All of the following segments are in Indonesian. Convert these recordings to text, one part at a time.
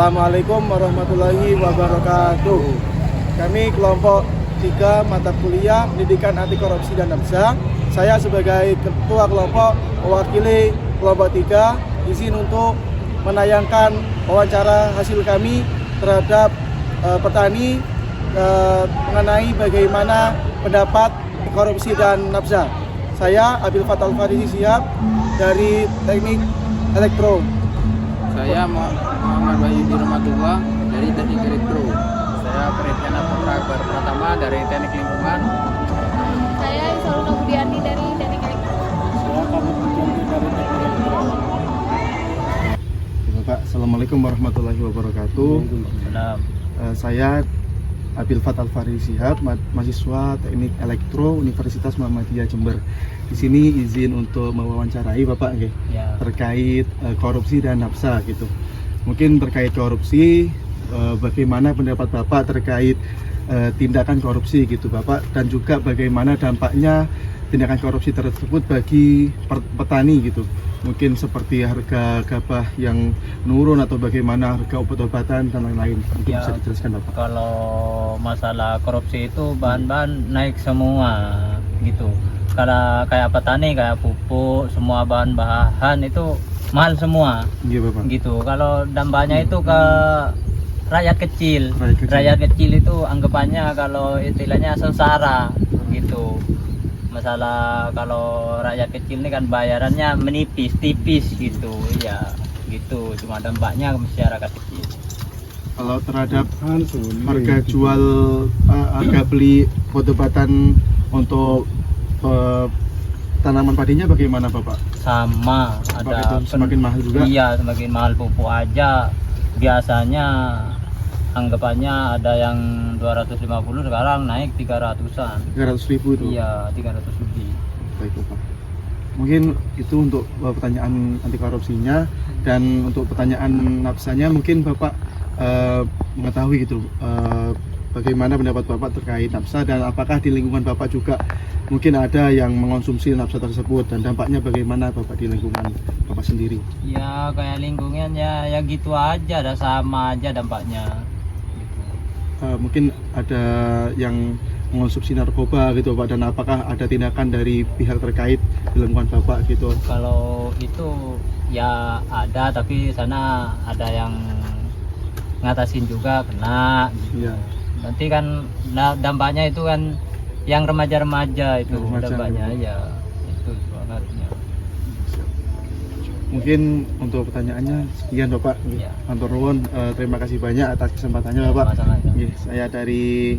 Assalamualaikum warahmatullahi wabarakatuh. Kami kelompok 3 mata kuliah Pendidikan Anti Korupsi dan Nafsa. Saya sebagai ketua kelompok mewakili kelompok 3 izin untuk menayangkan wawancara hasil kami terhadap petani mengenai bagaimana pendapat korupsi dan nafsa. Saya Abil Fatal Farisi Siap dari Teknik Elektro. Saya Muhammad Wahyudi Rahmatullah dari Teknik Elektro. Saya Pretiana Putra Akbar Pratama dari Teknik Lingkungan. Saya Isoluna Budiani dari Teknik Elektro. Saya Pamit Budiani dari Teknik Elektro. Bapak, Assalamualaikum warahmatullahi wabarakatuh. Saya Abil Fatal Farisi Siap, mahasiswa Teknik Elektro Universitas Muhammadiyah Jember. Di sini izin untuk mewawancarai Bapak Ya. terkait korupsi dan nafsa gitu. Mungkin terkait korupsi, bagaimana pendapat Bapak terkait tindakan korupsi gitu Bapak, dan juga bagaimana dampaknya tindakan korupsi tersebut bagi petani gitu. Mungkin seperti harga gabah yang menurun atau bagaimana harga obat-obatan dan lain-lain. Mungkin Ya, bisa dijelaskan Bapak. kalau masalah korupsi itu bahan-bahan naik semua gitu. Kalau kayak petani, kayak pupuk, semua bahan-bahan itu mahal semua Iya Bapak. gitu. Kalau dampaknya itu ke rakyat kecil. Rakyat kecil. Rakyat kecil itu anggapannya kalau istilahnya sengsara gitu. Masalah kalau rakyat kecil ini kan bayarannya menipis, tipis gitu. Ya gitu, cuma dampaknya ke masyarakat kecil. Kalau terhadap harga jual, harga beli obat-obatan untuk tanaman padinya bagaimana Bapak? Sama, Apakah ada itu semakin mahal juga? Iya, semakin mahal pupuk aja. Biasanya anggapannya ada yang 250, sekarang naik 300-an. 300.000 itu? Iya, 300 lebih. Baik Bapak. Mungkin itu untuk pertanyaan anti korupsinya, dan untuk pertanyaan nafsanya mungkin Bapak mengetahui gitu, bagaimana pendapat Bapak terkait nafsa, dan apakah di lingkungan Bapak juga mungkin ada yang mengonsumsi nafsa tersebut, dan dampaknya bagaimana Bapak di lingkungan Bapak sendiri? Ya kayak lingkungan ya gitu aja, ada sama aja dampaknya. Mungkin ada yang mengonsumsi narkoba gitu Pak, dan apakah ada tindakan dari pihak terkait di lingkungan Bapak gitu? Kalau itu ya ada, tapi sana ada yang ngatasin juga kena gitu. Iya. Nanti kan dampaknya itu kan yang remaja-remaja itu Remaja, dampaknya ya. ya itu pengaruhnya. Mungkin untuk pertanyaannya sekian Bapak. Ya. Matur nuwun, terima kasih banyak atas kesempatannya Bapak. Sama-sama. Nggih, saya dari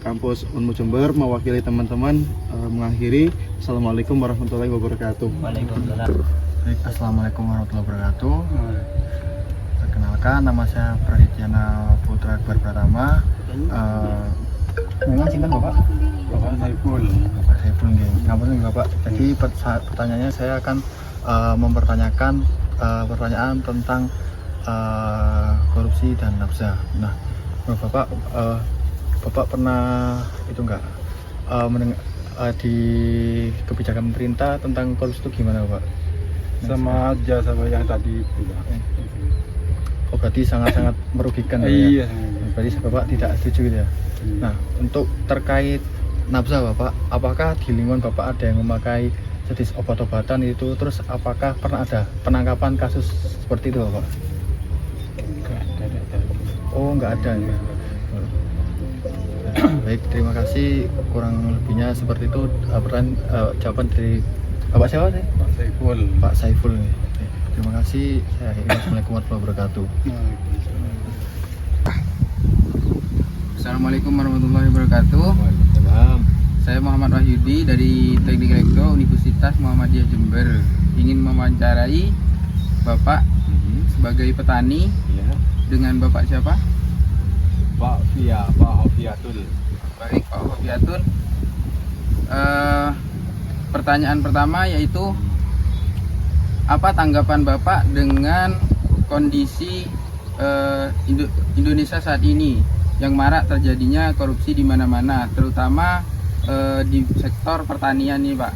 kampus Unmu Jember mewakili teman-teman mengakhiri. Assalamualaikum warahmatullahi wabarakatuh. Waalaikumsalam. Baik, Assalamualaikum warahmatullahi wabarakatuh. Perkenalkan, nama saya Pretiana Putra Akbar Pratama. Memang cinta Bapak? Bapak Saiful. Bapak Saiful nggih. Ngapunten Bapak. Jadi pertanyaannya saya akan mempertanyakan pertanyaan tentang korupsi dan nafsa. Nah, Bapak Bapak pernah itu enggak di kebijakan pemerintah tentang korupsi itu gimana Bapak? Sama aja sama yang tadi bilang. Oh, berarti sangat-sangat merugikan ya? Iya. Berarti Bapak tidak setuju gitu ya? Nah, untuk terkait nafsa Bapak, apakah di lingkungan Bapak ada yang memakai jenis obat-obatan itu, terus apakah pernah ada penangkapan kasus seperti itu Bapak? Oh, nggak ada ya? Baik, terima kasih. Kurang lebihnya seperti itu jawaban dari Bapak siapa sih? Pak Saiful. Pak Saiful. Oke, terima kasih. Saya akhiri. Assalamualaikum warahmatullahi wabarakatuh. Assalamualaikum warahmatullahi wabarakatuh. Saya Muhammad Wahyudi dari Teknik Elektro Universitas Muhammadiyah Jember. Ingin mewawancarai Bapak sebagai petani. Dengan Bapak siapa? Pak Hofiatul. Baik, Pak Hofiatul. Pertanyaan pertama yaitu apa tanggapan Bapak dengan kondisi Indonesia saat ini yang marak terjadinya korupsi di mana-mana, terutama di sektor pertanian nih Pak,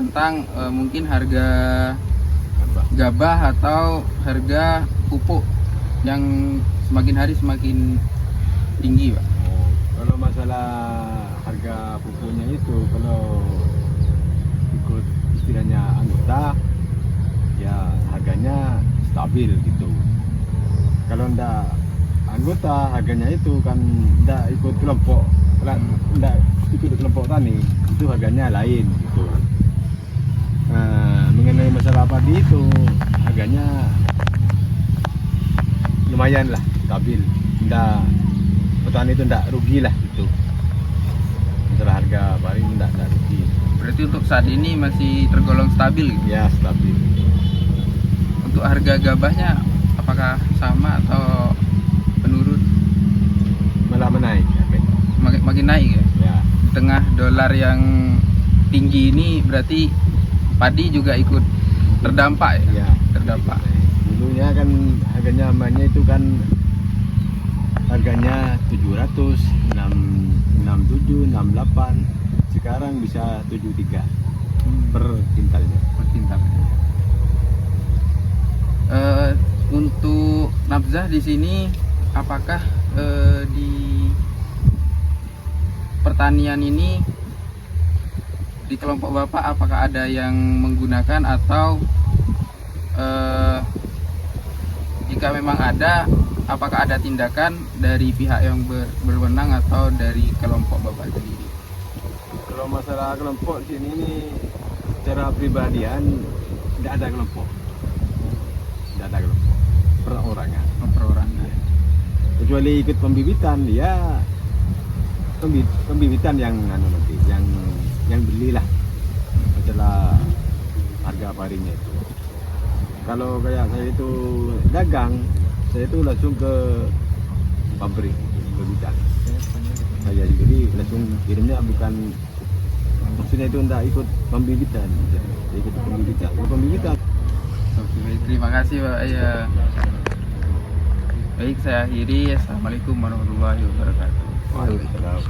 tentang mungkin harga gabah atau harga pupuk yang semakin hari semakin tinggi, Pak? Kalau masalah harga pupuknya itu, kalau ikut istilahnya anggota, ya harganya stabil gitu. Kalau ndak anggota, harganya itu kan ndak ikut kelompok, ndak ikut kelompok tani, itu harganya lain gitu. Nah, mengenai masalah padi itu harganya lumayan lah, stabil. Ndak, petani itu ndak rugi lah gitu. Masalah harga padi ndak rugi. Berarti untuk saat ini masih tergolong stabil gitu? Ya, stabil. Untuk harga gabahnya apakah sama atau menurun? Malah menaik harganya. Makin naik ya? Ya. Di tengah dolar yang tinggi ini berarti padi juga ikut terdampak ya? Ya, Terdampak. dulunya kan harganya amannya itu kan harganya 700, 67, 68. Sekarang bisa 73 per kintalnya. Per kintal. Untuk nafzah di sini apakah di pertanian ini di kelompok Bapak apakah ada yang menggunakan atau jika memang ada, apakah ada tindakan dari pihak yang berwenang atau dari kelompok Bapak sendiri? Kalau masalah kelompok di sini ini secara pribadian tidak ada kelompok. Tidak ada kelompok. Perorangan. Perorangan. Kecuali ikut pembibitan, ya pembibitan yang nanti yang belilah masalah harga parinya itu. Kalau kayak saya itu dagang, saya itu langsung ke pabrik pembibitan. Saya sendiri langsung kirimnya, bukan maksudnya itu tidak ikut pembibitan, ikut pembibitan. Oke, baik. Terima kasih Pak. Ya. Baik, saya akhiri. Assalamualaikum warahmatullahi wabarakatuh. Waalaikumsalam.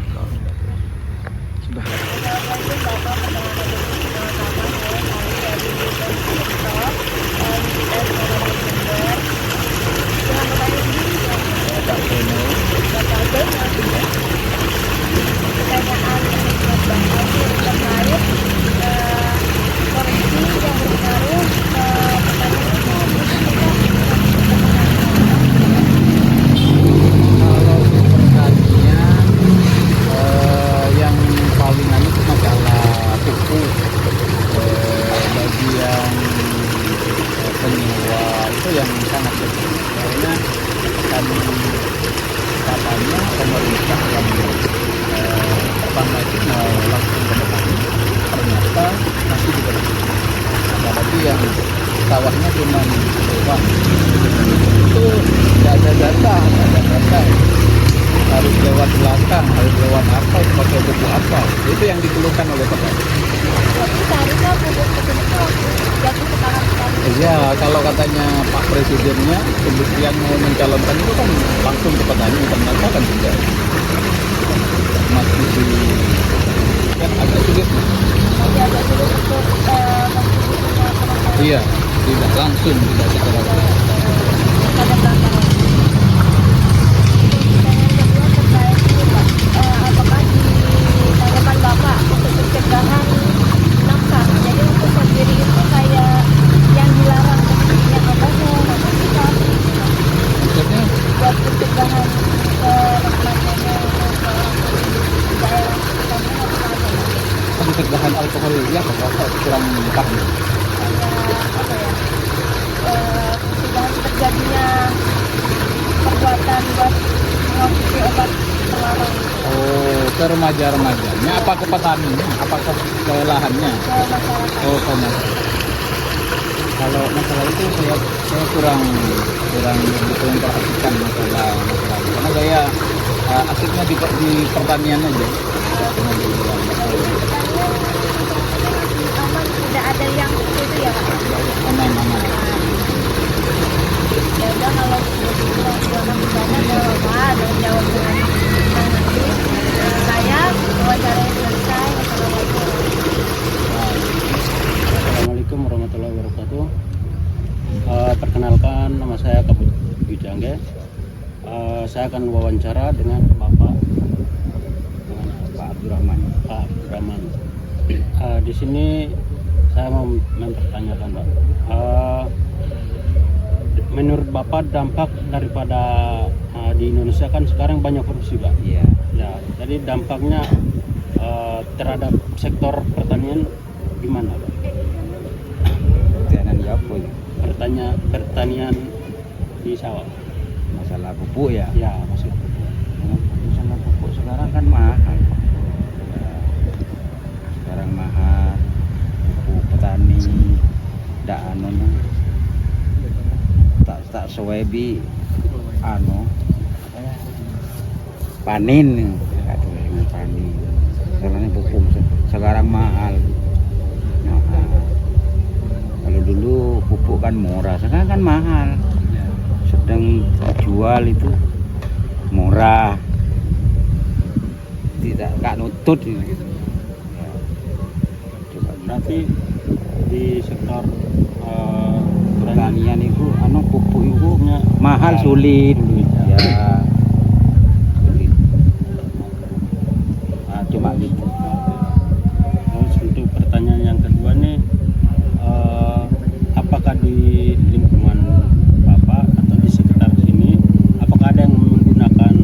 Yang paling itu masalah pupuk, bagi yang penyewa itu yang sangat penting. Karena kan katanya pemerintah yang pertama itu mau langsung ke petani, ternyata masih di petani. Apalagi yang sawahnya cuma sewa, itu nggak ada data, harus lewat belakang, harus lewat apa, pakai buku apa, itu yang dikeluhkan oleh petani. Tapi seharusnya pupuk itu jatuh ke tangan petani. Iya, kalau katanya Pak Presidennya yang mau mencalonkan itu kan langsung ke petani, ternyata kan tidak. Masih di kan agak sulit. Masih agak sulit untuk kontribusinya teman-teman. Iya, tidak langsung, tidak secara langsung. Pada pelanggaran. Pertanyaan kedua terkait ini Pak, apakah di tanggapan Bapak untuk pencegahan nafkah, jadi untuk sendiri itu kayak yang dilarang seperti yang alkohol atau kita Maksudnya buat pencegahan rencananya di daerah sekitarnya apakah ada pencegahan alkohol ya kurang paham. kayak apa ya, pencegahan terjadinya perbuatan buat mengonsumsi obat terlarang Oh, ke remaja-remajanya, apa ke petaninya, apa ke lahannya? ke masyarakat. Oh, ke masyarakat. Kalau masalah itu saya kurang begitu memperhatikan masalah itu. Karena saya asiknya di pertanian aja. Aman, tidak ada yang itu ya Pak. Aman-aman. Ya udah, kalau begitu silakan bertanya ke Bapak dan jawab dengan senang hati. Saya wawancaranya selesai. Assalamualaikum warahmatullahi wabarakatuh. Perkenalkan, nama saya Kabut Jangge. Saya akan wawancara dengan Bapak Abdurrahman. Di sini saya mau mempertanyakan Pak, menurut Bapak dampak daripada di Indonesia kan sekarang banyak korupsi Pak. Iya. Ya, jadi dampaknya terhadap sektor pertanian gimana Pak? Jangan apa ya? Pertanian di sawah. Masalah pupuk ya. Ya, maksudnya. Masalah pupuk sekarang kan mahal. Ya, sekarang mahal. Pupuk petani ndak tak sewebi panen panen. Karena pupuk sekarang mahal. Kalau dulu pupuk kan murah, sekarang kan mahal. Sedang jual itu murah, tidak nutut gitu. Ya. Coba Berarti di sektor pertanian itu pupuk itu pupuknya mahal, ya, sulit. ya. Sulit. Nah, cuma gitu. Terus untuk pertanyaan yang kedua nih, apakah di lingkungan Bapak atau di sekitar sini, apakah ada yang menggunakan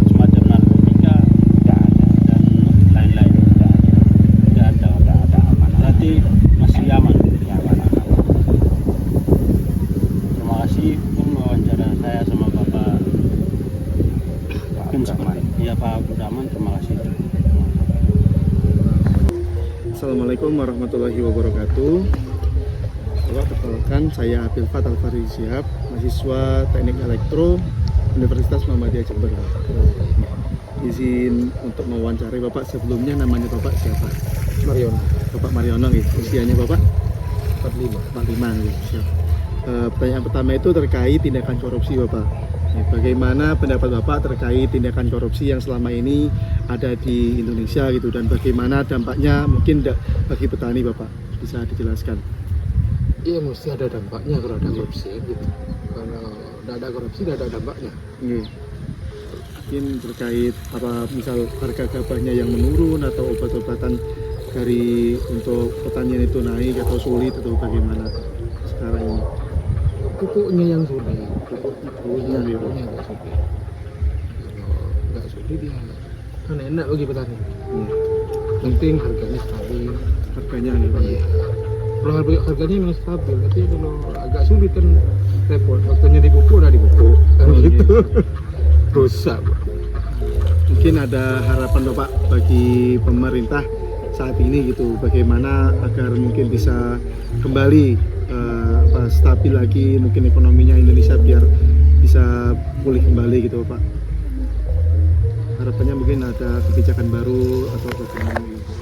semacam narkotika dan lain-lain? Tidak ada. Aman. Berarti masih aman. Ya, aman. Terima kasih pun wawancara saya sama Bapak. Mungkin seperti ya Pak Abdurrahman, terima kasih. Assalamualaikum warahmatullahi wabarakatuh. Perkenalkan, saya Abdulfat Alfari Syihab, mahasiswa Teknik Elektro Universitas Muhammadiyah Jember. Izin untuk mewawancarai Bapak sebelumnya, namanya Bapak siapa? Mariono. Bapak Mariono, gitu. Usianya Bapak? 45. 45, gitu. Siap. Pertanyaan pertama itu terkait tindakan korupsi Bapak. Bagaimana pendapat Bapak terkait tindakan korupsi yang selama ini ada di Indonesia gitu, dan bagaimana dampaknya mungkin bagi petani Bapak? Bisa dijelaskan? Iya, mesti ada dampaknya kalau ada korupsi gitu. Kalau tidak ada korupsi tidak ada dampaknya. Iya. Mungkin terkait apa, misal harga gabahnya yang menurun atau obat-obatan dari untuk pertanian itu naik atau sulit atau bagaimana sekarang ini? Pupuknya yang sulit, pupuknya Iya. nggak sulit. Kalau nggak sulit ya kan enak bagi petani. Penting harganya stabil. Harganya nih Pak. Iya. Kalau harganya memang stabil, tapi kalau agak sulit kan repot. Waktunya dipupuk udah dipupuk, kan Oh, gitu. iya. Rusak. Mungkin ada harapan Bapak bagi pemerintah saat ini gitu, bagaimana agar mungkin bisa kembali stabil lagi mungkin ekonominya Indonesia biar bisa pulih kembali gitu Pak. Harapannya mungkin ada kebijakan baru atau bagaimana gitu.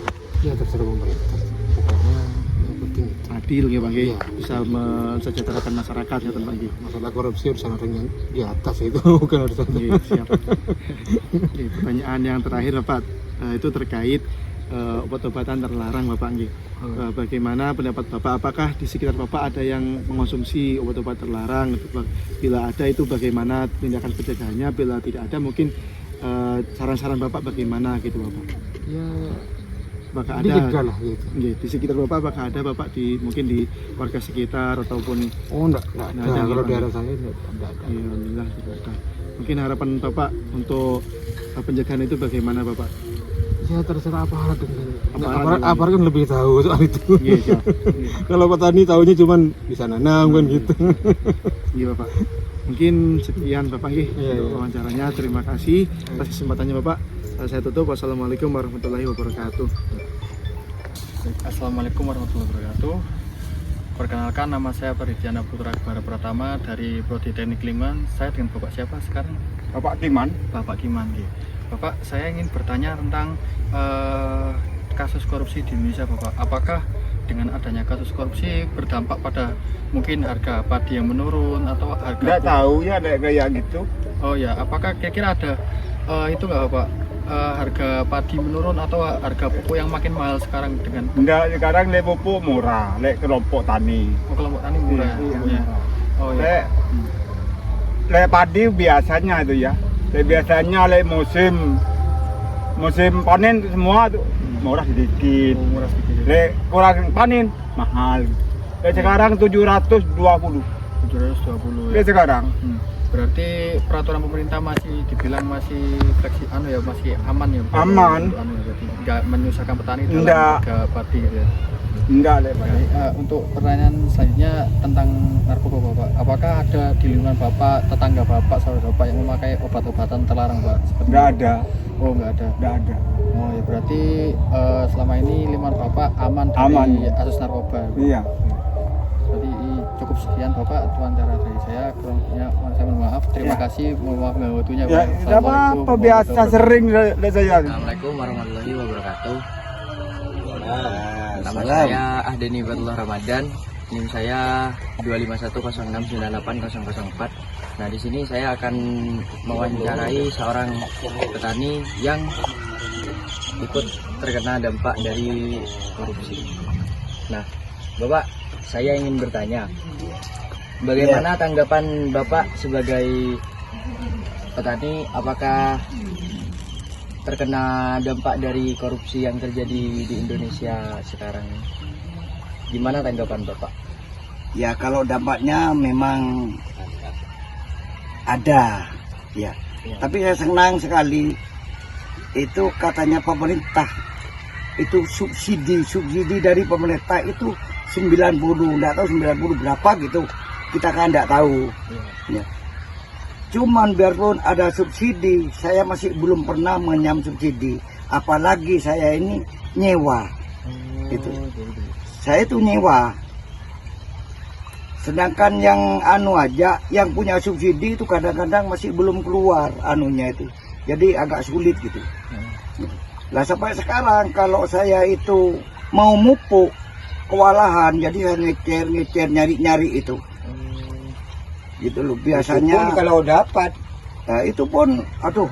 Ya terserah pemerintah. Pokoknya yang penting Adil ya Pak, Iya. bisa mensejahterakan masyarakat ya Pak. masalah korupsi urusan orang yang di atas itu bukan urusan Oke, siap. Oke, pertanyaan yang terakhir Bapak, itu terkait obat-obatan terlarang Bapak. Bagaimana pendapat Bapak? Apakah di sekitar Bapak ada yang mengonsumsi obat-obat terlarang? Bila ada, itu bagaimana tindakan pencegahannya? Bila tidak ada, mungkin saran-saran Bapak bagaimana gitu Bapak? ya Apakah ada? dicegah lah gitu. Oke, di sekitar Bapak apakah ada Bapak mungkin di warga sekitar ataupun Oh enggak Nggak ada, ada, kalau Pak. daerah saya enggak ada. ya, alhamdulillah tidak ada. Mungkin harapan Bapak untuk pencegahan itu bagaimana Bapak? Ya terserah aparat dengan Aparat aparat kan lebih tahu soal itu. Iya, siap. Kalau petani tahunya cuman bisa nanam kan gitu. Iya Bapak. Mungkin sekian Bapak Iya, untuk iya. wawancaranya. Terima kasih atas kesempatannya Bapak. Saya tutup. Wassalamualaikum warahmatullahi wabarakatuh. Assalamualaikum warahmatullahi wabarakatuh. Perkenalkan, nama saya Paridiana Putra Gebara Pratama dari Prodi Teknik Liman. Saya dengan Bapak siapa sekarang? Bapak Timan. Bapak Kiman. Gitu. Bapak, saya ingin bertanya tentang kasus korupsi di Indonesia, Bapak. Apakah dengan adanya kasus korupsi berdampak pada mungkin harga padi yang menurun atau harga? Nggak tahu ya kayak gitu. Oh ya, apakah kira-kira ada itu nggak Bapak? Harga padi menurun atau harga pupuk yang makin mahal sekarang dengan Enggak, sekarang lek pupuk murah, lek kelompok tani. kelompok tani murah? Iya, Ya. Oh iya. Le padi biasanya itu ya. Biasanya le musim panen semua tuh murah sedikit. Oh, murah sedikit. Le kurang panen mahal. Le sekarang 720. 720 Le ya. sekarang. Berarti peraturan pemerintah masih dibilang masih masih aman ya. Aman. Berarti nggak menyusahkan petani dalam Enggak. harga padi gitu ya. Enggak le padi. Untuk pertanyaan selanjutnya tentang narkoba Bapak, apakah ada di lingkungan Bapak, tetangga Bapak, saudara Bapak yang memakai obat-obatan terlarang Pak? Seperti Enggak itu? ada. Oh nggak ada. Enggak ada. Oh ya berarti selama ini lingkungan Bapak aman dari Aman. kasus narkoba. Iya. Berarti cukup sekian Bapak wawancara dari saya. Kurangnya saya mohon maaf. Terima kasih. Mohon maaf nggak waktunya Ya, Pak. enggak apa-apa biasa sering le saya. Assalamualaikum warahmatullahi wabarakatuh. Nama saya Ahdeni Batullah Ramadan. NIM saya 25106980004. Nah, di sini saya akan mewawancarai seorang petani yang ikut terkena dampak dari korupsi. Nah, Bapak, saya ingin bertanya, bagaimana tanggapan Bapak sebagai petani? Apakah terkena dampak dari korupsi yang terjadi di Indonesia sekarang? Gimana tanggapan Bapak? Ya kalau dampaknya memang ada, ya. Tapi saya senang sekali itu katanya pemerintah itu subsidi dari pemerintah itu 90, enggak tahu 90 berapa gitu, kita kan enggak tahu. Ya. Cuman biarpun ada subsidi, saya masih belum pernah mengenyam subsidi. Apalagi saya ini nyewa, itu. Saya itu nyewa. Sedangkan yang aja, yang punya subsidi itu kadang-kadang masih belum keluar anunya itu. Jadi agak sulit gitu. Lah sampai sekarang kalau saya itu mau mupuk kewalahan, jadi saya ngecer nyari itu. Gitu loh biasanya. Kalau dapat, nah, itu pun, aduh,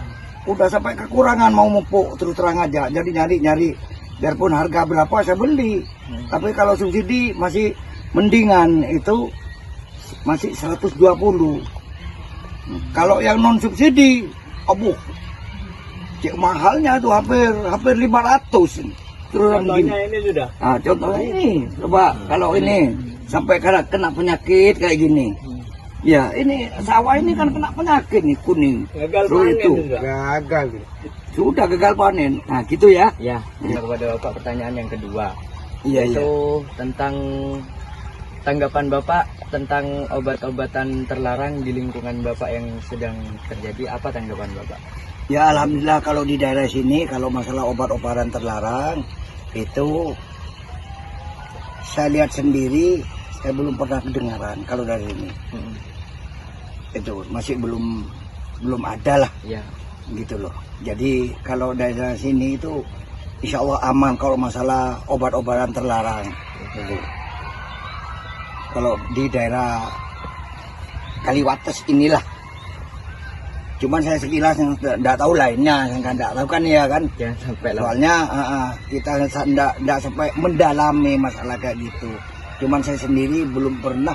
udah sampai kekurangan mau mupuk terus terang aja. Jadi nyari, biarpun harga berapa saya beli. Tapi kalau subsidi masih mendingan itu masih 120. Kalau yang non subsidi, abuh, cek mahalnya tuh hampir 500. Terus contohnya ini sudah. Nah, contohnya ini, coba kalau ini sampai kena penyakit kayak gini. Ya ini sawah ini kan kena penyakit nih kuning. Gagal Terus panen itu. sudah. Gagal. Sudah gagal panen. Nah gitu ya. Ya, kepada Bapak pertanyaan yang kedua. Iya iya. Itu tentang tanggapan Bapak tentang obat-obatan terlarang di lingkungan Bapak yang sedang terjadi. Apa tanggapan Bapak? Ya alhamdulillah kalau di daerah sini kalau masalah obat-obatan terlarang itu saya lihat sendiri, saya belum pernah kedengaran kalau dari ini. Itu masih belum ada lah. Ya. Gitu loh. Jadi kalau daerah sini itu insya Allah aman kalau masalah obat-obatan terlarang. Gitu. Kalau di daerah Kaliwates inilah. Cuman saya sekilas yang tidak tahu lainnya, yang tidak tahu kan ya kan. Jangan sampai lah. Soalnya kita tidak sampai mendalami masalah kayak gitu. Cuman saya sendiri belum pernah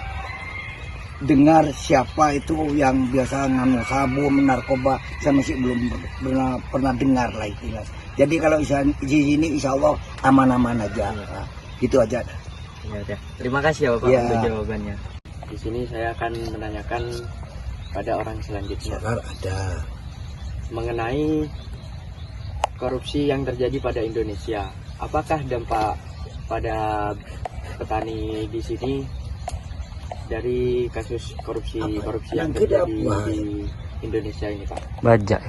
dengar siapa itu yang biasa nganu sabu, narkoba. Saya masih belum pernah dengar lah itu. Jadi kalau di sini insya Allah aman-aman aja. Nah, gitu aja. Ya udah. Terima kasih ya Bapak Ya. untuk jawabannya. Di sini saya akan menanyakan pada orang selanjutnya Ada. mengenai korupsi yang terjadi pada Indonesia. Apakah dampak pada petani di sini dari kasus korupsi yang terjadi di Indonesia ini, Pak? Bajak.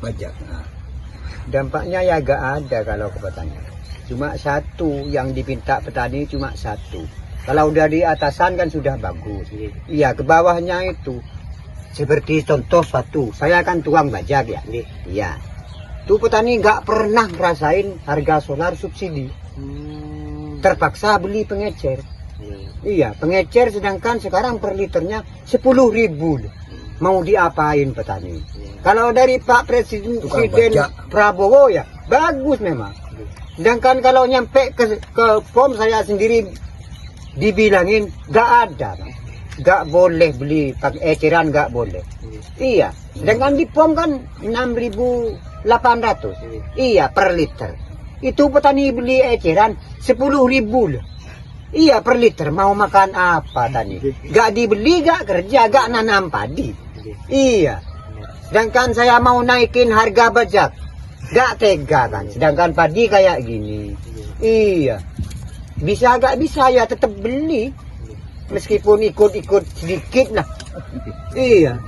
Pajak. Nah. Dampaknya ya agak ada kalau ke petani. Cuma satu yang dipinta petani cuma satu. Kalau udah di atasan kan sudah bagus. Iya, ke bawahnya itu seperti contoh satu. Saya kan tukang bajak ya. Iya. Tuh petani nggak pernah ngerasain harga solar subsidi. Terpaksa beli pengecer. Iya, pengecer sedangkan sekarang per liternya 10.000. Mau diapain petani? Kalau dari Pak Presiden Prabowo ya bagus memang. Sedangkan kalau nyampe ke POM saya sendiri dibilangin gak ada. nggak boleh beli pakai eceran, nggak boleh. Iya, sedangkan di POM kan 6.800. Iya, per liter. Itu petani beli eceran 10.000 loh. Iya, per liter. Mau makan apa tani? Gak dibeli, gak kerja, gak nanam padi. Iya. Sedangkan saya mau naikin harga bajak, gak tega kan. Sedangkan padi kayak gini. Iya. Bisa gak bisa ya tetap beli. Meskipun ikut-ikut sedikit lah. Iya.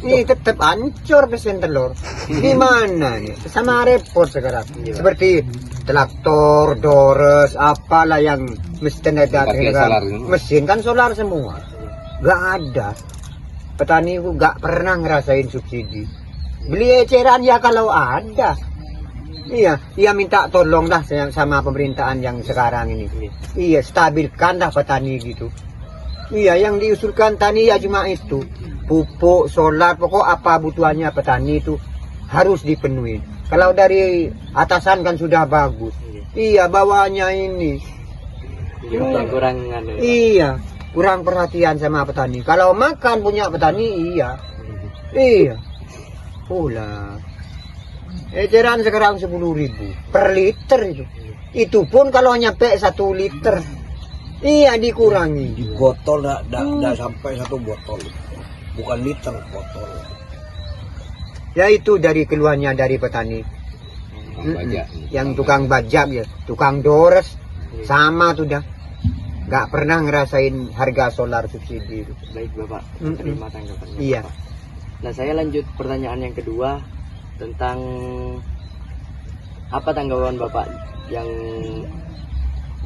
Ini tetap hancur pesen telur. Gimana nih? Sama repot sekarang. Seperti traktor, dores, apalah yang mesin ada mesin kan solar semua. Gak ada. Petani itu gak pernah ngerasain subsidi. Beli eceran ya kalau ada. Iya, ia minta tolong dah sama pemerintahan yang sekarang ini. Iya, stabilkan dah petani gitu. Iya, yang diusulkan tani ya cuma itu. Pupuk, solar, pokok apa butuhannya petani itu harus dipenuhi. Kalau dari atasan kan sudah bagus. Iya, bawahnya ini. Iya, kurang perhatian sama petani. Kalau makan punya petani, iya. Iya. Pula. Eceran sekarang 10.000 per liter itu. Itu pun kalau nyampe 1 liter. Iya, dikurangi. Di botol enggak sampai 1 botol. Bukan liter, botol. Ya itu dari keluarnya dari petani. Yang tukang bajak ya, tukang dores sama tuh dah. Gak pernah ngerasain harga solar subsidi itu. Baik Bapak, terima tanggapannya. Iya. Bapak. Nah, saya lanjut pertanyaan yang kedua tentang apa tanggapan Bapak yang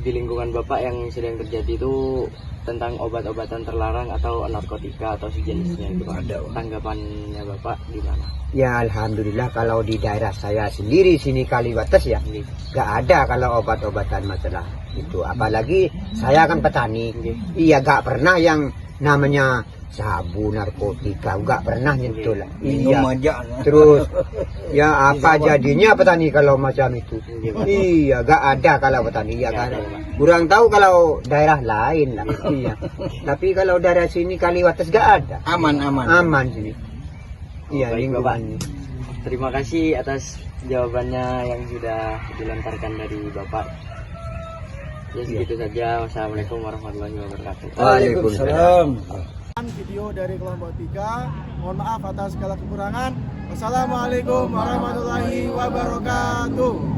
di lingkungan Bapak yang sedang terjadi itu tentang obat-obatan terlarang atau narkotika atau sejenisnya itu. Tanggapannya Bapak gimana? Ya alhamdulillah kalau di daerah saya sendiri sini Kaliwates ya gak ada kalau obat-obatan masalah itu. Apalagi saya kan petani. Iya gak pernah yang namanya sabu narkotika, gak pernah nyentuh lah. Iya. Terus ya apa jadinya petani kalau macam itu? Iya, gak ada kalau petani ya kan. Kurang tahu kalau daerah lain lah. Iya. Tapi kalau daerah sini Kaliwates gak ada. Aman sini. Iya, baik Bapak. lingkungan. Terima kasih atas jawabannya yang sudah dilontarkan dari Bapak. Ya segitu saja. Wassalamualaikum warahmatullahi wabarakatuh. Waalaikumsalam. Video dari kelompok 3. Mohon maaf atas segala kekurangan. Wassalamualaikum warahmatullahi wabarakatuh.